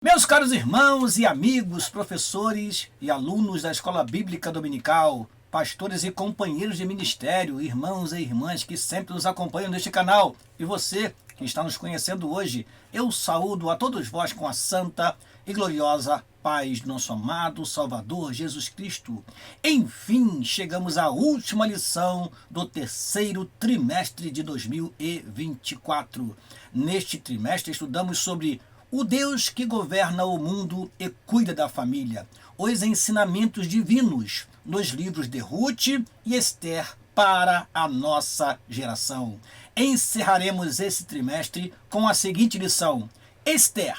Meus caros irmãos e amigos, professores e alunos da Escola Bíblica Dominical, pastores e companheiros de ministério, irmãos e irmãs que sempre nos acompanham neste canal, e você que está nos conhecendo hoje, eu saúdo a todos vós com a santa e gloriosa paz do nosso amado Salvador Jesus Cristo. Enfim, chegamos à última lição do terceiro trimestre de 2024. Neste trimestre estudamos sobre o Deus que governa o mundo e cuida da família. Os ensinamentos divinos nos livros de Ruth e Esther para a nossa geração. Encerraremos esse trimestre com a seguinte lição: Esther,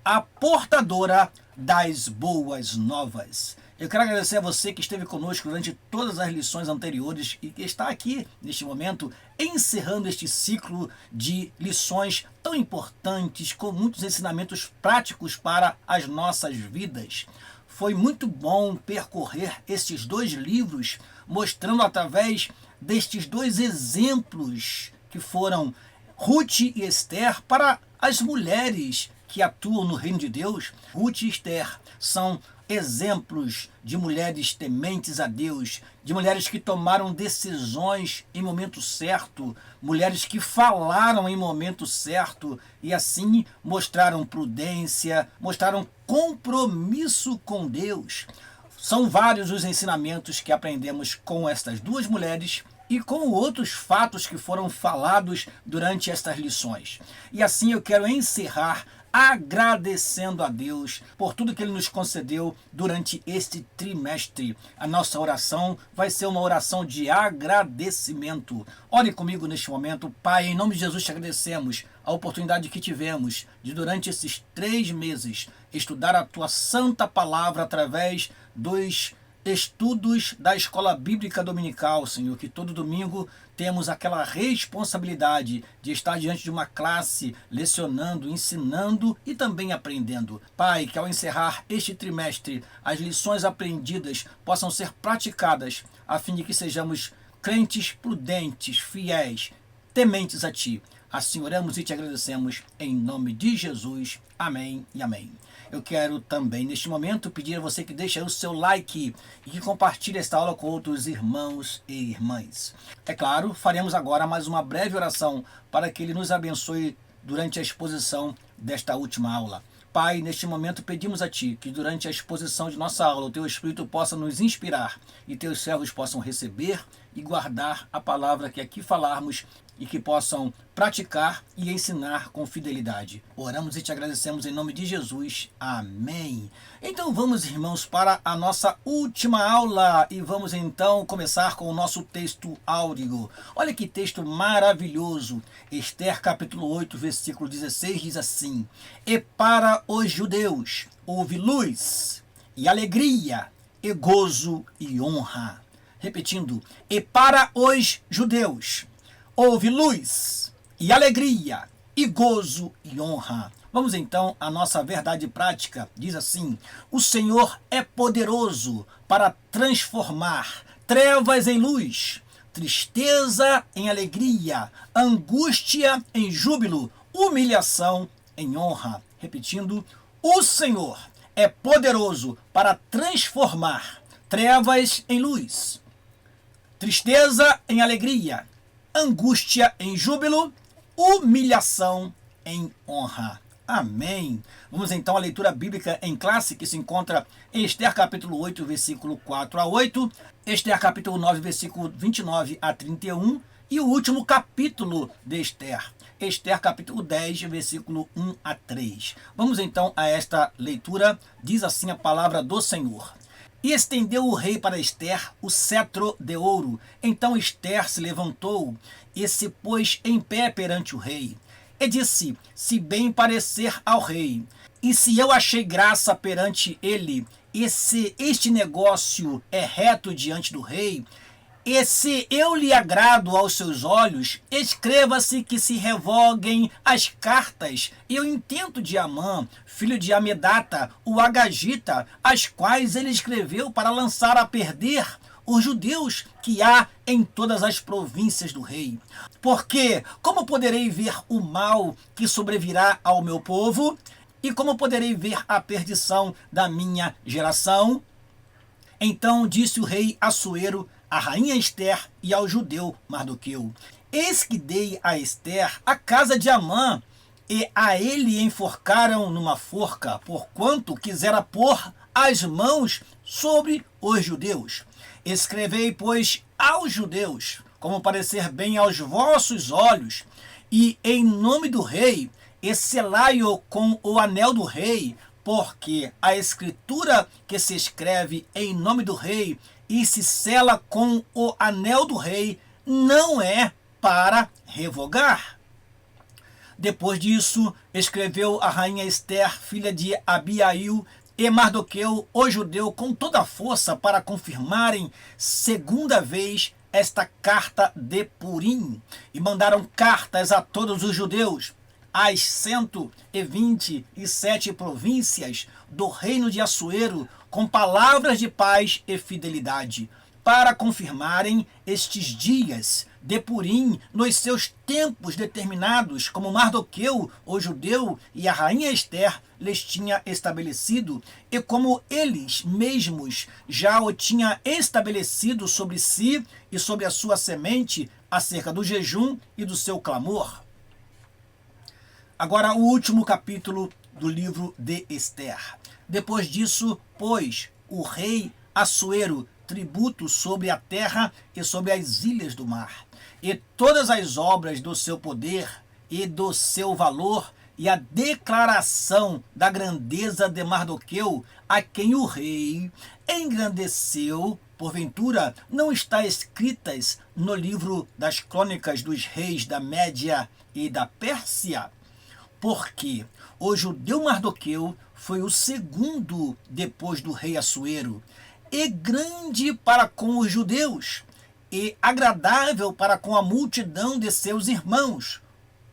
a portadora das boas novas. Eu quero agradecer a você que esteve conosco durante todas as lições anteriores e que está aqui, neste momento, encerrando este ciclo de lições tão importantes, com muitos ensinamentos práticos para as nossas vidas. Foi muito bom percorrer estes dois livros, mostrando através destes dois exemplos que foram Ruth e Esther para as mulheres que atuam no reino de Deus. Ruth e Esther são exemplos de mulheres tementes a Deus, de mulheres que tomaram decisões em momento certo, mulheres que falaram em momento certo e assim mostraram prudência, mostraram compromisso com Deus. São vários os ensinamentos que aprendemos com estas duas mulheres e com outros fatos que foram falados durante estas lições. E assim eu quero encerrar agradecendo a Deus por tudo que Ele nos concedeu durante este trimestre. A nossa oração vai ser uma oração de agradecimento. Ore comigo neste momento. Pai, em nome de Jesus te agradecemos a oportunidade que tivemos de, durante esses 3 meses, estudar a Tua santa palavra através dos estudos da Escola Bíblica Dominical, Senhor, que todo domingo temos aquela responsabilidade de estar diante de uma classe, lecionando, ensinando e também aprendendo. Pai, que ao encerrar este trimestre, as lições aprendidas possam ser praticadas, a fim de que sejamos crentes prudentes, fiéis, tementes a Ti. Assim oramos e te agradecemos em nome de Jesus. Amém e amém. Eu quero também, neste momento, pedir a você que deixe aí o seu like e que compartilhe esta aula com outros irmãos e irmãs. É claro, faremos agora mais uma breve oração para que Ele nos abençoe durante a exposição desta última aula. Pai, neste momento pedimos a Ti que durante a exposição de nossa aula o Teu Espírito possa nos inspirar e Teus servos possam receber e guardar a palavra que aqui falarmos e que possam praticar e ensinar com fidelidade. Oramos e te agradecemos em nome de Jesus. Amém. Então vamos, irmãos, para a nossa última aula e vamos então começar com o nosso texto áureo. Olha que texto maravilhoso. Esther capítulo 8, versículo 16 diz assim: E para os judeus houve luz e alegria e gozo e honra. Repetindo, e para os judeus houve luz e alegria e gozo e honra. Vamos então à nossa verdade prática. Diz assim: o Senhor é poderoso para transformar trevas em luz, tristeza em alegria, angústia em júbilo, humilhação em honra. Repetindo, o Senhor é poderoso para transformar trevas em luz, tristeza em alegria, angústia em júbilo, humilhação em honra. Amém. Vamos então à leitura bíblica em classe, que se encontra em Esther capítulo 8, versículo 4 a 8, Esther capítulo 9, versículo 29 a 31 e o último capítulo de Esther, Esther capítulo 10, versículo 1 a 3. Vamos então a esta leitura. Diz assim a palavra do Senhor: E estendeu o rei para Esther o cetro de ouro. Então Esther se levantou e se pôs em pé perante o rei. E disse: se bem parecer ao rei, e se eu achei graça perante ele, e se este negócio é reto diante do rei, e se eu lhe agrado aos seus olhos, escreva-se que se revoguem as cartas e o intento de Amã, filho de Amedata, o Agagita, as quais ele escreveu para lançar a perder os judeus que há em todas as províncias do rei. Porque como poderei ver o mal que sobrevirá ao meu povo? E como poderei ver a perdição da minha geração? Então disse o rei Assuero à rainha Ester e ao judeu Mardoqueu: Eis que dei a Ester a casa de Amã, e a ele enforcaram numa forca, porquanto quisera pôr as mãos sobre os judeus. Escrevei, pois, aos judeus, como parecer bem aos vossos olhos, e em nome do rei, e selai-o com o anel do rei, porque a escritura que se escreve em nome do rei e se sela com o anel do rei não é para revogar. Depois disso, escreveu a rainha Ester, filha de Abiail, e Mardoqueu, o judeu, com toda a força para confirmarem segunda vez esta carta de Purim. E mandaram cartas a todos os judeus, às 127 províncias do reino de Assuero, com palavras de paz e fidelidade, para confirmarem estes dias de Purim nos seus tempos determinados, como Mardoqueu, o judeu, e a rainha Ester lhes tinha estabelecido, e como eles mesmos já o tinham estabelecido sobre si e sobre a sua semente, acerca do jejum e do seu clamor. Agora o último capítulo do livro de Ester. Depois disso, pôs o rei Assuero tributo sobre a terra e sobre as ilhas do mar, e todas as obras do seu poder e do seu valor, e a declaração da grandeza de Mardoqueu, a quem o rei engrandeceu, porventura não está escritas no livro das crônicas dos reis da Média e da Pérsia? Porque o judeu Mardoqueu foi o segundo depois do rei Assuero, e grande para com os judeus, e agradável para com a multidão de seus irmãos,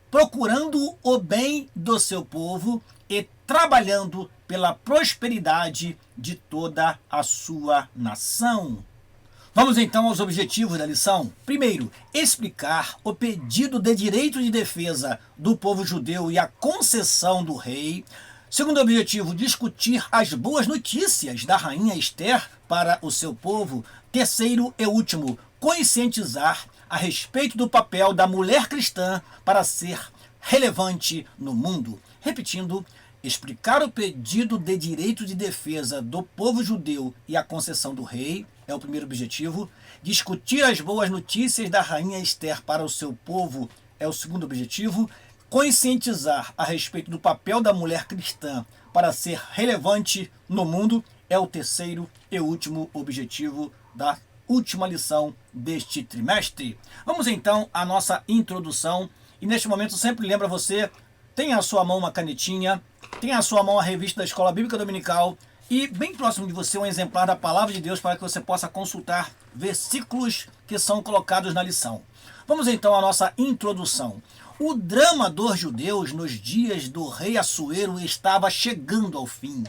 procurando o bem do seu povo e trabalhando pela prosperidade de toda a sua nação. Vamos então aos objetivos da lição. Primeiro, explicar o pedido de direito de defesa do povo judeu e a concessão do rei. Segundo objetivo, discutir as boas notícias da rainha Ester para o seu povo. Terceiro e último, conscientizar a respeito do papel da mulher cristã para ser relevante no mundo. Repetindo, explicar o pedido de direito de defesa do povo judeu e a concessão do rei é o primeiro objetivo. Discutir as boas notícias da rainha Ester para o seu povo é o segundo objetivo. Conscientizar a respeito do papel da mulher cristã para ser relevante no mundo é o terceiro e último objetivo da última lição deste trimestre. Vamos então à nossa introdução. E neste momento sempre lembra você, tenha à sua mão uma canetinha, tenha à sua mão a revista da Escola Bíblica Dominical e bem próximo de você um exemplar da Palavra de Deus para que você possa consultar versículos que são colocados na lição. Vamos então à nossa introdução. O drama dos judeus nos dias do rei Assuero estava chegando ao fim.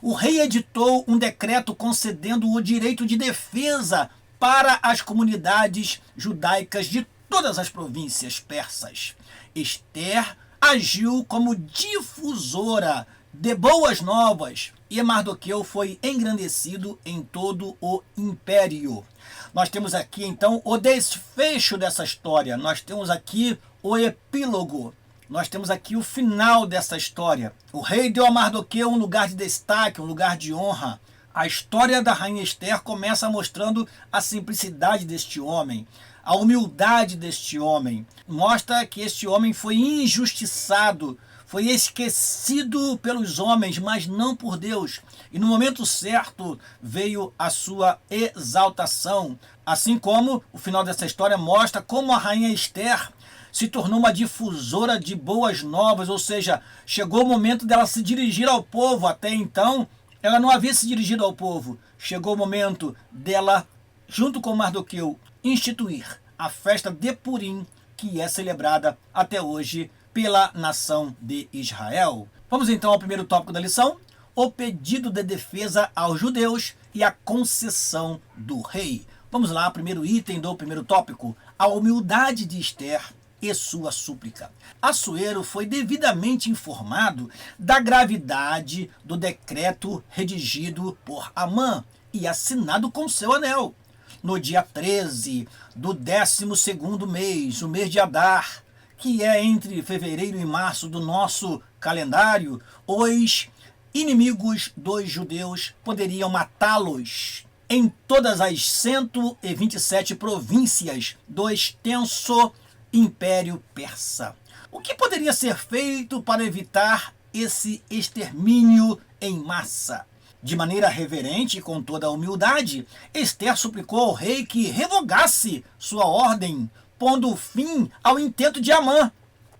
O rei editou um decreto concedendo o direito de defesa para as comunidades judaicas de todas as províncias persas. Ester agiu como difusora de boas novas e Mardoqueu foi engrandecido em todo o império. Nós temos aqui então o desfecho dessa história, nós temos aqui o epílogo, nós temos aqui o final dessa história. O rei deu a Mardoqueu um lugar de destaque, um lugar de honra. A história da rainha Ester começa mostrando a simplicidade deste homem, a humildade deste homem. Mostra que este homem foi injustiçado, foi esquecido pelos homens, mas não por Deus. E no momento certo veio a sua exaltação. Assim como o final dessa história mostra como a rainha Ester se tornou uma difusora de boas novas, ou seja, chegou o momento dela se dirigir ao povo. Até então, ela não havia se dirigido ao povo. Chegou o momento dela, junto com Mardoqueu, instituir a festa de Purim, que é celebrada até hoje pela nação de Israel. Vamos então ao primeiro tópico da lição, o pedido de defesa aos judeus e a concessão do rei. Vamos lá, primeiro item do primeiro tópico, a humildade de Ester e sua súplica. Assuero foi devidamente informado da gravidade do decreto redigido por Amã e assinado com seu anel. No dia 13 do 12º mês, o mês de Adar, que é entre fevereiro e março do nosso calendário, os inimigos dos judeus poderiam matá-los em todas as 127 províncias do extenso Império Persa. O que poderia ser feito para evitar esse extermínio em massa? De maneira reverente e com toda a humildade, Ester suplicou ao rei que revogasse sua ordem, pondo fim ao intento de Amã.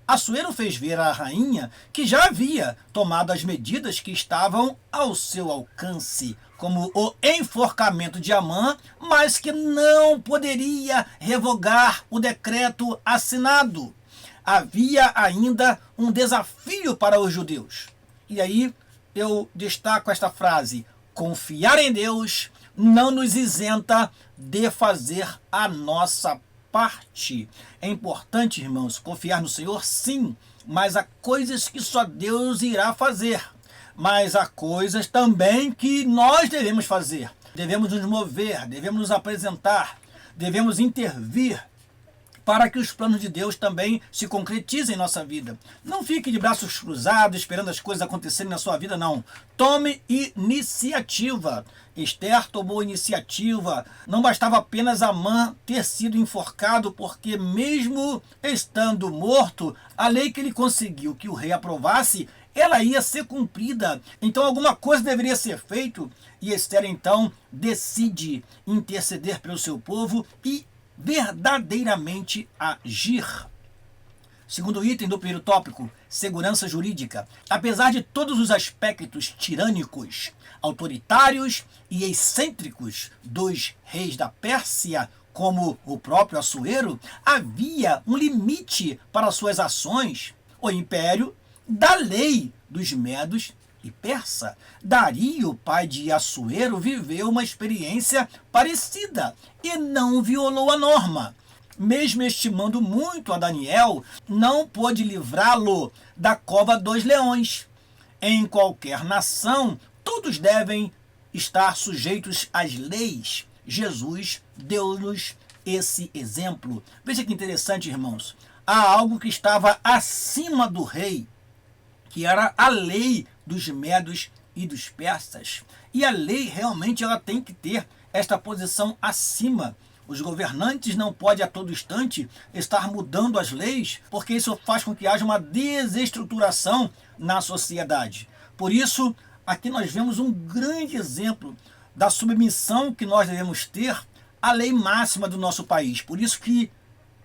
Assuero fez ver à rainha que já havia tomado as medidas que estavam ao seu alcance, como o enforcamento de Amã, mas que não poderia revogar o decreto assinado. Havia ainda um desafio para os judeus. E aí eu destaco esta frase: confiar em Deus não nos isenta de fazer a nossa parte. É importante, irmãos, confiar no Senhor, sim, mas há coisas que só Deus irá fazer. Mas há coisas também que nós devemos fazer. Devemos nos mover, devemos nos apresentar, devemos intervir para que os planos de Deus também se concretizem em nossa vida. Não fique de braços cruzados esperando as coisas acontecerem na sua vida, não. Tome iniciativa. Ester tomou iniciativa. Não bastava apenas Amã ter sido enforcado, porque mesmo estando morto, a lei que ele conseguiu que o rei aprovasse, ela ia ser cumprida. Então alguma coisa deveria ser feita, e Ester então decide interceder pelo seu povo e verdadeiramente agir. Segundo item do primeiro tópico, segurança jurídica. Apesar de todos os aspectos tirânicos, autoritários e excêntricos dos reis da Pérsia, como o próprio Assuero, havia um limite para suas ações. O império da lei dos Medos e Persa. Dario, pai de Assuero, viveu uma experiência parecida e não violou a norma. Mesmo estimando muito a Daniel, não pôde livrá-lo da cova dos leões. Em qualquer nação, todos devem estar sujeitos às leis. Jesus deu-nos esse exemplo. Veja que interessante, irmãos. Há algo que estava acima do rei, que era a lei dos medos e dos persas. E a lei realmente ela tem que ter esta posição acima. Os governantes não podem a todo instante estar mudando as leis, porque isso faz com que haja uma desestruturação na sociedade. Por isso, aqui nós vemos um grande exemplo da submissão que nós devemos ter à lei máxima do nosso país. Por isso que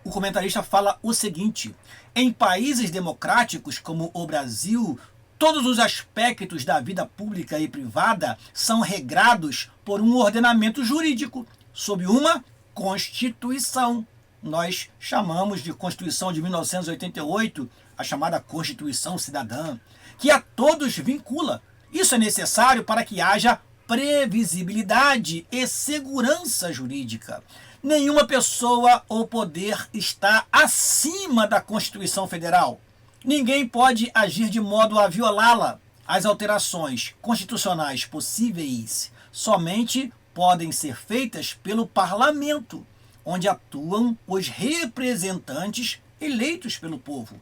o comentarista fala o seguinte: em países democráticos como o Brasil, todos os aspectos da vida pública e privada são regrados por um ordenamento jurídico, sob uma Constituição. Nós chamamos de Constituição de 1988, a chamada Constituição Cidadã, que a todos vincula. Isso é necessário para que haja previsibilidade e segurança jurídica. Nenhuma pessoa ou poder está acima da Constituição Federal. Ninguém pode agir de modo a violá-la. As alterações constitucionais possíveis somente podem ser feitas pelo parlamento, onde atuam os representantes eleitos pelo povo.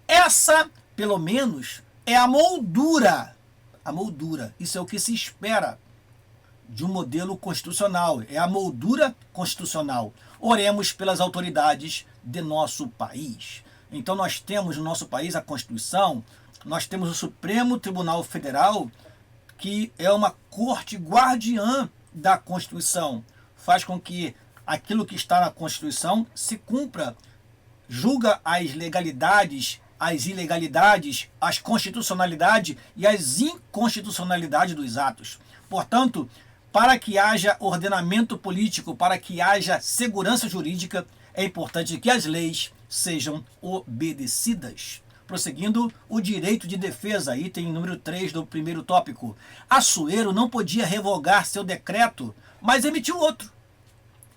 Essa, pelo menos, é a moldura. A moldura, isso é o que se espera de um modelo constitucional, é a moldura constitucional. Oremos pelas autoridades de nosso país. Então nós temos no nosso país a Constituição, nós temos o Supremo Tribunal Federal, que é uma corte guardiã da Constituição. Faz com que aquilo que está na Constituição se cumpra, julga as legalidades, as ilegalidades, as constitucionalidades e as inconstitucionalidades dos atos. Portanto, para que haja ordenamento político, para que haja segurança jurídica, é importante que as leis sejam obedecidas. Prosseguindo, o direito de defesa, item número 3 do primeiro tópico. Assuero não podia revogar seu decreto, mas emitiu outro.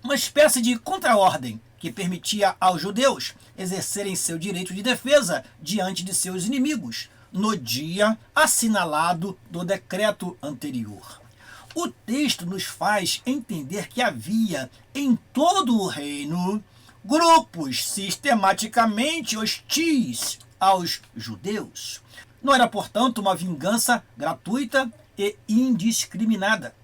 Uma espécie de contra-ordem. que permitia aos judeus exercerem seu direito de defesa diante de seus inimigos, no dia assinalado do decreto anterior. O texto nos faz entender que havia em todo o reino grupos sistematicamente hostis aos judeus. Não era, portanto, uma vingança gratuita e indiscriminada.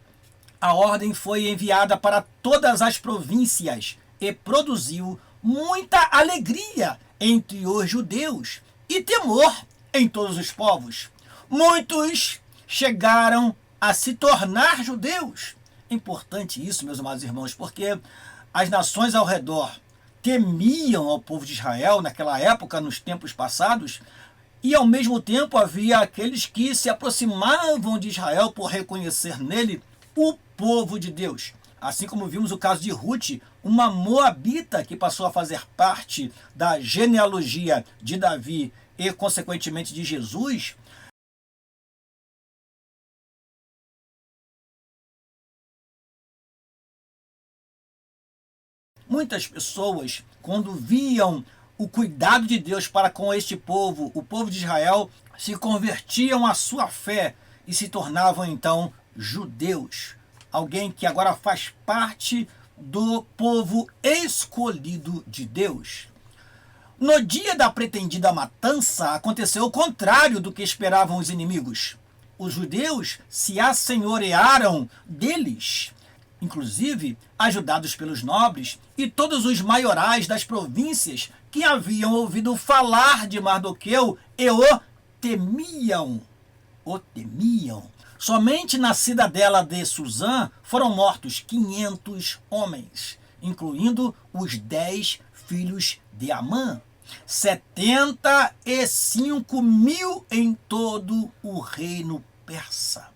A ordem foi enviada para todas as províncias e produziu muita alegria entre os judeus e temor em todos os povos. Muitos chegaram a se tornar judeus. É importante isso, meus amados irmãos, porque as nações ao redor temiam ao povo de Israel naquela época, nos tempos passados, e ao mesmo tempo havia aqueles que se aproximavam de Israel por reconhecer nele o povo de Deus. Assim como vimos o caso de Ruth, uma moabita que passou a fazer parte da genealogia de Davi e, consequentemente, de Jesus. Muitas pessoas, quando viam o cuidado de Deus para com este povo, o povo de Israel, se convertiam à sua fé e se tornavam então judeus. Alguém que agora faz parte do povo escolhido de Deus. No dia da pretendida matança, aconteceu o contrário do que esperavam os inimigos. Os judeus se assenhorearam deles, inclusive ajudados pelos nobres e todos os maiorais das províncias que haviam ouvido falar de Mardoqueu e o temiam. O temiam. Somente na cidadela de Suzã foram mortos 500 homens, incluindo os 10 filhos de Amã. 75 mil em todo o reino persa.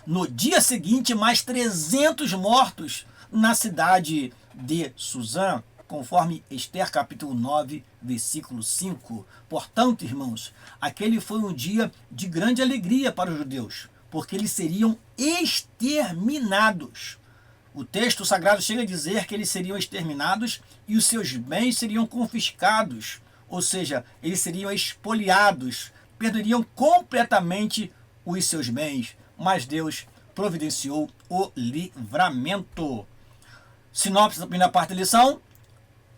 No dia seguinte, mais 300 mortos na cidade de Suzã, conforme Ester capítulo 9, versículo 5. Portanto, irmãos, aquele foi um dia de grande alegria para os judeus, porque eles seriam exterminados. O texto sagrado chega a dizer que eles seriam exterminados e os seus bens seriam confiscados, ou seja, eles seriam expoliados, perderiam completamente os seus bens, mas Deus providenciou o livramento. Sinopse da primeira parte da lição: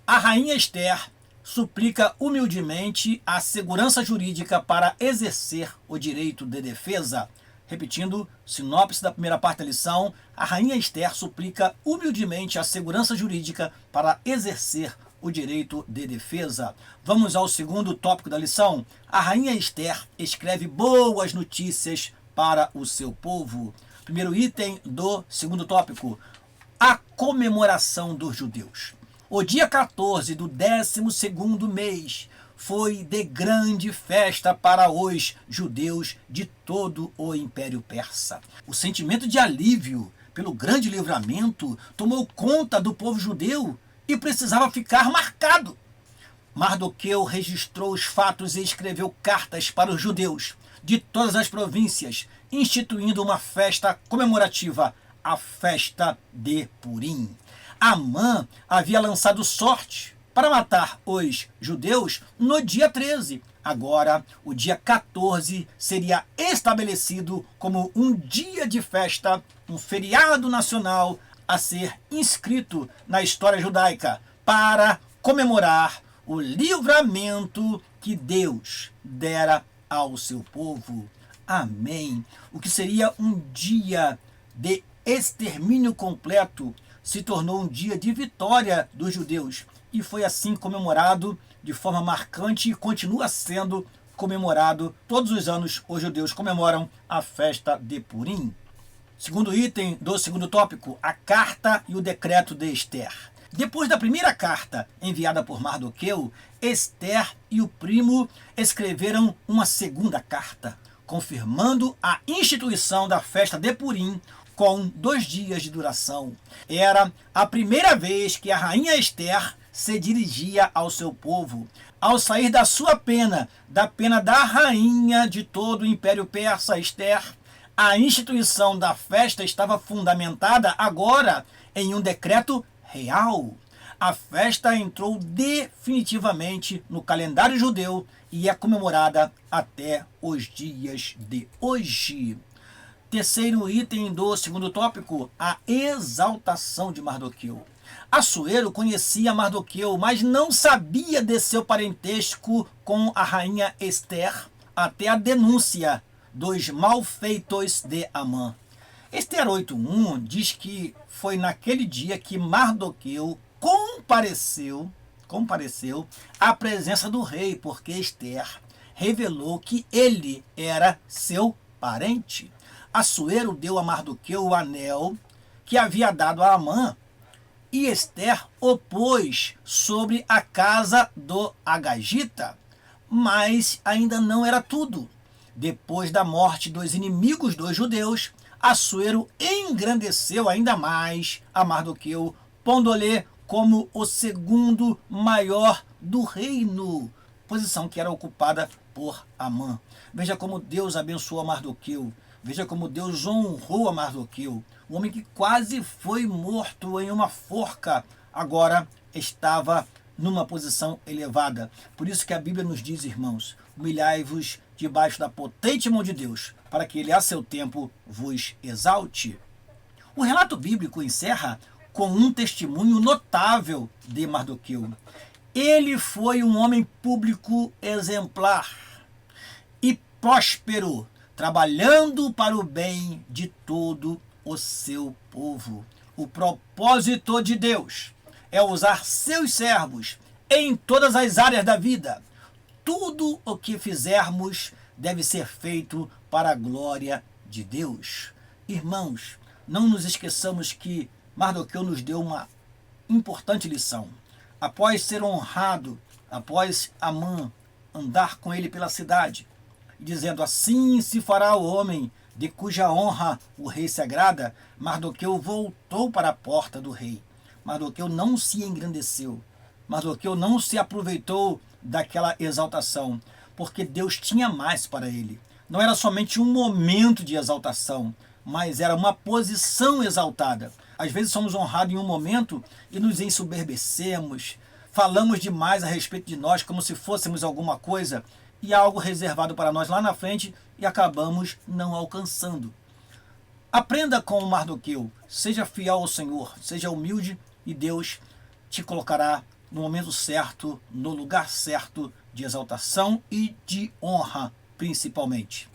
a rainha Ester suplica humildemente a segurança jurídica para exercer o direito de defesa. Repetindo, sinopse da primeira parte da lição: a rainha Ester suplica humildemente a segurança jurídica para exercer o direito de defesa. Vamos ao segundo tópico da lição. A rainha Ester escreve boas notícias para o seu povo. Primeiro item do segundo tópico: a comemoração dos judeus. O dia 14 do 12º mês foi de grande festa para os judeus de todo o Império Persa. O sentimento de alívio pelo grande livramento tomou conta do povo judeu e precisava ficar marcado. Mardoqueu registrou os fatos e escreveu cartas para os judeus de todas as províncias, instituindo uma festa comemorativa, a festa de Purim. Amã havia lançado sorte para matar os judeus no dia 13. Agora, o dia 14 seria estabelecido como um dia de festa, um feriado nacional a ser inscrito na história judaica para comemorar o livramento que Deus dera ao seu povo. Amém. O que seria um dia de extermínio completo se tornou um dia de vitória dos judeus e foi assim comemorado de forma marcante e continua sendo comemorado. Todos os anos os judeus comemoram a festa de Purim. Segundo item do segundo tópico: a carta e o decreto de Ester. Depois da primeira carta enviada por Mardoqueu, Ester e o primo escreveram uma segunda carta, confirmando a instituição da festa de Purim com 2 dias de duração. Era a primeira vez que a rainha Ester se dirigia ao seu povo. Ao sair da sua pena, da pena da rainha de todo o Império Persa, Ester, a instituição da festa estava fundamentada agora em um decreto real. a festa entrou definitivamente no calendário judeu e é comemorada até os dias de hoje. Terceiro item do segundo tópico, a exaltação de Mardoqueu. Assuero conhecia Mardoqueu, mas não sabia de seu parentesco com a rainha Ester, até a denúncia dos malfeitos de Amã. Ester 8.1 diz que foi naquele dia que Mardoqueu compareceu à presença do rei, porque Ester revelou que ele era seu parente. Assuero deu a Mardoqueu o anel que havia dado a Amã, e Ester o pôs sobre a casa do Agagita. Mas ainda não era tudo. Depois da morte dos inimigos dos judeus, Assuero engrandeceu ainda mais a Mardoqueu, pondo-lhe como o segundo maior do reino, posição que era ocupada por Amã. Veja como Deus abençoou a Mardoqueu. Veja como Deus honrou a Mardoqueu. O homem que quase foi morto em uma forca, agora estava numa posição elevada. Por isso que a Bíblia nos diz, irmãos, humilhai-vos debaixo da potente mão de Deus, para que ele a seu tempo vos exalte. O relato bíblico encerra com um testemunho notável de Mardoqueu. Ele foi um homem público exemplar e próspero, trabalhando para o bem de todo o seu povo. O propósito de Deus é usar seus servos em todas as áreas da vida. Tudo o que fizermos deve ser feito para a glória de Deus. Irmãos, não nos esqueçamos que Mardoqueu nos deu uma importante lição. Após ser honrado, após Amã andar com ele pela cidade, dizendo: assim se fará o homem de cuja honra o rei se agrada, Mardoqueu voltou para a porta do rei. Mardoqueu não se engrandeceu. Mardoqueu não se aproveitou daquela exaltação, porque Deus tinha mais para ele. Não era somente um momento de exaltação, mas era uma posição exaltada. Às vezes somos honrados em um momento e nos ensoberbecemos, falamos demais a respeito de nós como se fôssemos alguma coisa, e há algo reservado para nós lá na frente e acabamos não alcançando. Aprenda com o Mardoqueu, seja fiel ao Senhor, seja humilde e Deus te colocará no momento certo, no lugar certo de exaltação e de honra, principalmente.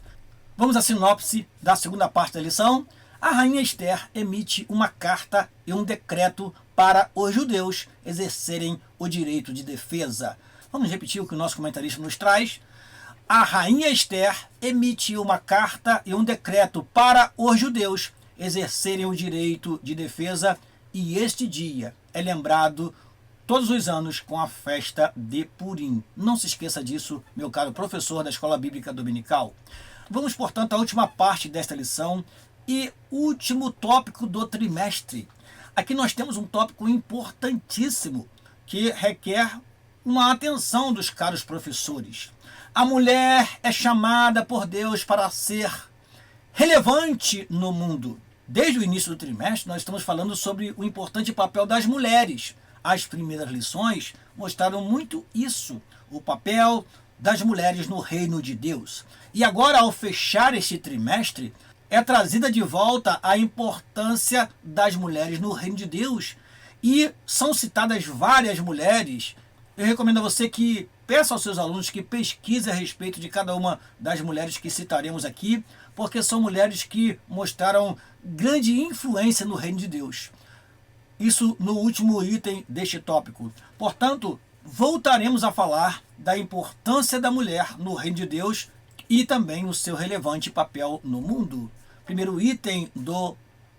Vamos à sinopse da segunda parte da lição. A rainha Ester emite uma carta e um decreto para os judeus exercerem o direito de defesa. Vamos repetir o que o nosso comentarista nos traz. A rainha Ester emite uma carta e um decreto para os judeus exercerem o direito de defesa, e este dia é lembrado todos os anos com a festa de Purim. Não se esqueça disso, meu caro professor da Escola Bíblica Dominical. Vamos, portanto, à última parte desta lição e último tópico do trimestre. Aqui nós temos um tópico importantíssimo que requer uma atenção dos caros professores. A mulher é chamada por Deus para ser relevante no mundo. Desde o início do trimestre, nós estamos falando sobre o importante papel das mulheres. As primeiras lições mostraram muito isso, o papel das mulheres no reino de Deus. E agora, ao fechar este trimestre, é trazida de volta a importância das mulheres no reino de Deus. E são citadas várias mulheres. Eu recomendo a você que peça aos seus alunos que pesquise a respeito de cada uma das mulheres que citaremos aqui, porque são mulheres que mostraram grande influência no reino de Deus. Isso no último item deste tópico. Portanto, voltaremos a falar da importância da mulher no reino de Deus e também o seu relevante papel no mundo. Primeiro item do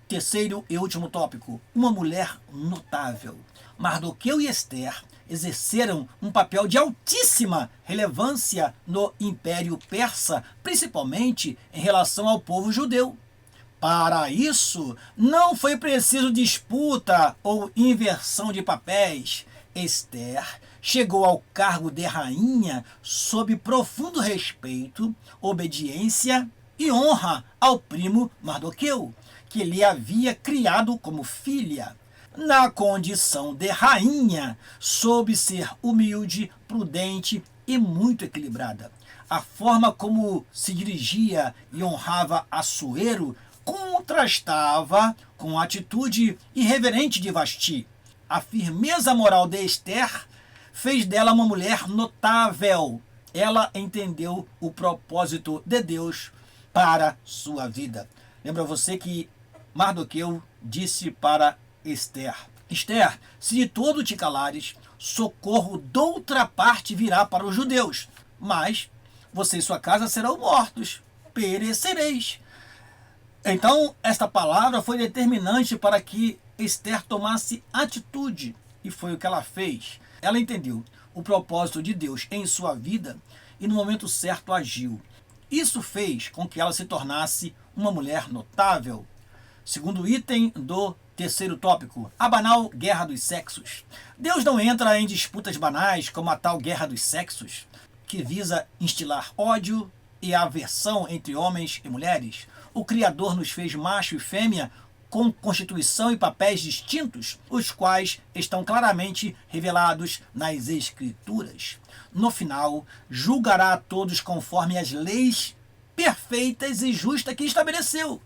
terceiro e último tópico: uma mulher notável. Mardoqueu e Ester exerceram um papel de altíssima relevância no Império Persa, principalmente em relação ao povo judeu. Para isso, não foi preciso disputa ou inversão de papéis. Ester chegou ao cargo de rainha sob profundo respeito, obediência e honra ao primo Mardoqueu, que lhe havia criado como filha. na condição de rainha, soube ser humilde, prudente e muito equilibrada. A forma como se dirigia e honrava Assuero contrastava com a atitude irreverente de Vasti. A firmeza moral de Esther fez dela uma mulher notável. Ela entendeu o propósito de Deus para sua vida. Lembra você que Mardoqueu disse para Esther: Esther, se de todo te calares, socorro doutra parte virá para os judeus, mas você e sua casa serão mortos, perecereis. Então, esta palavra foi determinante para que Esther tomasse atitude, e foi o que ela fez. Ela entendeu o propósito de Deus em sua vida e no momento certo agiu. Isso fez com que ela se tornasse uma mulher notável. Segundo item do terceiro tópico, a banal guerra dos sexos. Deus não entra em disputas banais como a tal guerra dos sexos, que visa instilar ódio e aversão entre homens e mulheres. O Criador nos fez macho e fêmea com constituição e papéis distintos, os quais estão claramente revelados nas Escrituras. No final, julgará a todos conforme as leis perfeitas e justas que estabeleceu.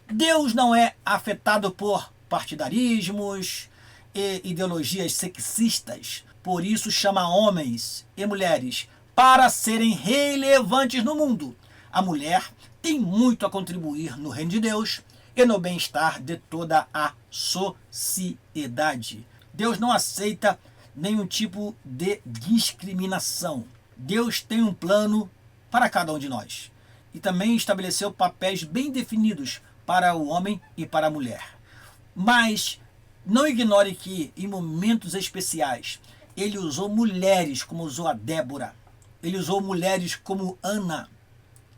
Deus não é afetado por partidarismos e ideologias sexistas. Por isso chama homens e mulheres para serem relevantes no mundo. A mulher tem muito a contribuir no reino de Deus e no bem-estar de toda a sociedade. Deus não aceita nenhum tipo de discriminação. Deus tem um plano para cada um de nós e também estabeleceu papéis bem definidos para o homem e para a mulher. Mas não ignore que, em momentos especiais, ele usou mulheres como usou a Débora. Ele usou mulheres como Ana,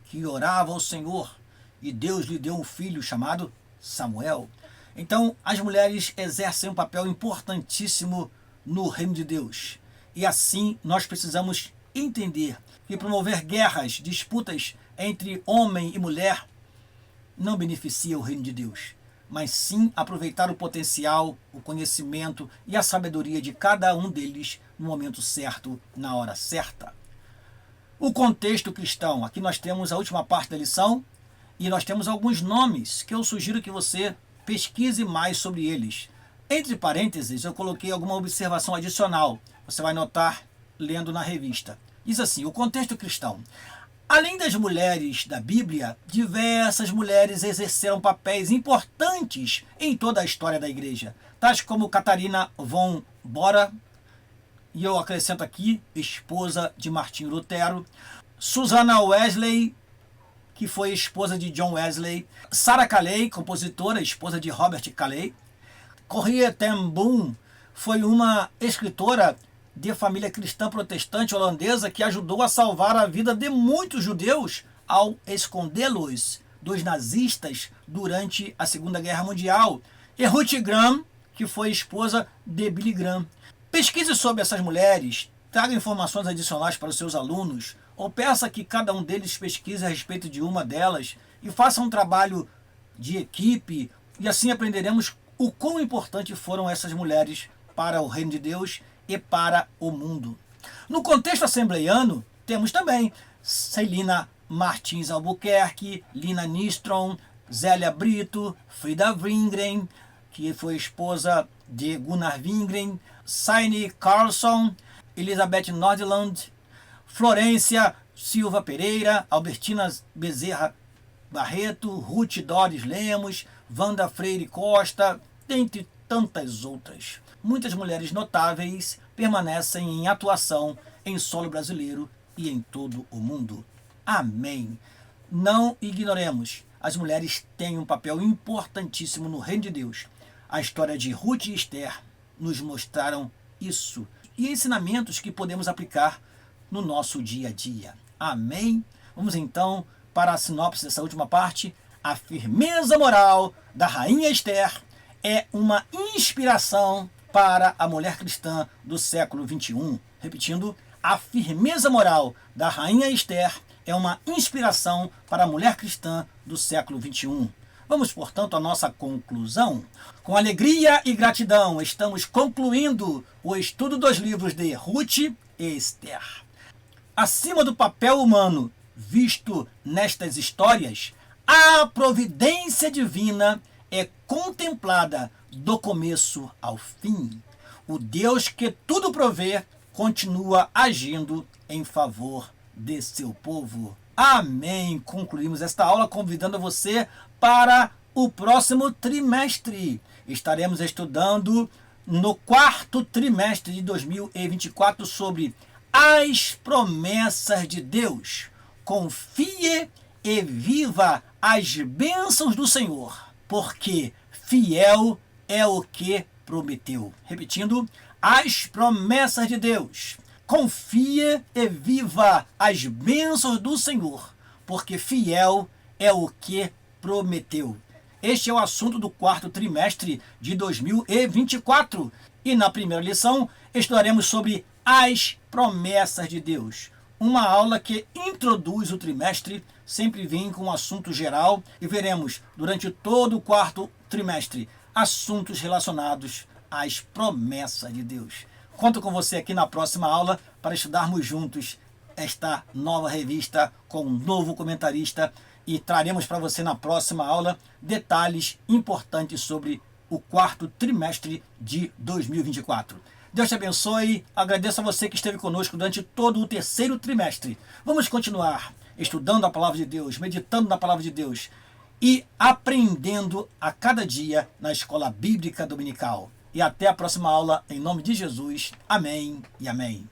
que orava ao Senhor, e Deus lhe deu um filho chamado Samuel. Então, as mulheres exercem um papel importantíssimo no reino de Deus. E assim, nós precisamos entender que promover guerras, disputas entre homem e mulher não beneficia o reino de Deus, mas sim aproveitar o potencial, o conhecimento e a sabedoria de cada um deles no momento certo, na hora certa. O contexto cristão. Aqui nós temos a última parte da lição e nós temos alguns nomes que eu sugiro que você pesquise mais sobre eles. Entre parênteses, eu coloquei alguma observação adicional. Você vai notar lendo na revista. Diz assim: o contexto cristão. Além das mulheres da Bíblia, diversas mulheres exerceram papéis importantes em toda a história da igreja, tais como Catarina von Bora, e eu acrescento aqui, esposa de Martinho Lutero, Susanna Wesley, que foi esposa de John Wesley, Sarah Caley, compositora, esposa de Robert Caley, Corrie ten Boom, foi uma escritora de família cristã protestante holandesa que ajudou a salvar a vida de muitos judeus ao escondê-los dos nazistas durante a Segunda Guerra Mundial. E Ruth Graham, que foi esposa de Billy Graham. Pesquise sobre essas mulheres, traga informações adicionais para os seus alunos, ou peça que cada um deles pesquise a respeito de uma delas e faça um trabalho de equipe, e assim aprenderemos o quão importantes foram essas mulheres para o reino de Deus e para o mundo. No contexto assembleiano, temos também Celina Martins Albuquerque, Lina Nystrom, Zélia Brito, Frida Wingren, que foi esposa de Gunnar Wingren, Saine Carlson, Elizabeth Nordland, Florência Silva Pereira, Albertina Bezerra Barreto, Ruth Doris Lemos, Wanda Freire Costa, dentre tantas outras. Muitas mulheres notáveis permanecem em atuação em solo brasileiro e em todo o mundo. Amém. Não ignoremos, as mulheres têm um papel importantíssimo no reino de Deus. A história de Ruth e Esther nos mostraram isso e ensinamentos que podemos aplicar no nosso dia a dia. Amém? Vamos então para a sinopse dessa última parte. A firmeza moral da rainha Esther é uma inspiração para a mulher cristã do século XXI. Repetindo, a firmeza moral da rainha Esther é uma inspiração para a mulher cristã do século XXI. Vamos, portanto, à nossa conclusão. Com alegria e gratidão, estamos concluindo o estudo dos livros de Ruth e Esther. Acima do papel humano visto nestas histórias, a providência divina é contemplada do começo ao fim. O Deus que tudo provê continua agindo em favor de seu povo. Amém. Concluímos esta aula convidando você para o próximo trimestre. Estaremos estudando no quarto trimestre de 2024 sobre as promessas de Deus. Confie e viva as bênçãos do Senhor, porque fiel é o que prometeu. Repetindo, as promessas de Deus. Confie e viva as bênçãos do Senhor, porque fiel é o que prometeu. Este é o assunto do quarto trimestre de 2024. E na primeira lição, estudaremos sobre as promessas de Deus. Uma aula que introduz o trimestre, sempre vem com um assunto geral, e veremos durante todo o quarto trimestre assuntos relacionados às promessas de Deus. Conto com você aqui na próxima aula para estudarmos juntos esta nova revista com um novo comentarista e traremos para você na próxima aula detalhes importantes sobre o quarto trimestre de 2024. Deus te abençoe, agradeço a você que esteve conosco durante todo o terceiro trimestre. Vamos continuar estudando a palavra de Deus, meditando na palavra de Deus e aprendendo a cada dia na Escola Bíblica Dominical. E até a próxima aula, em nome de Jesus. Amém e amém.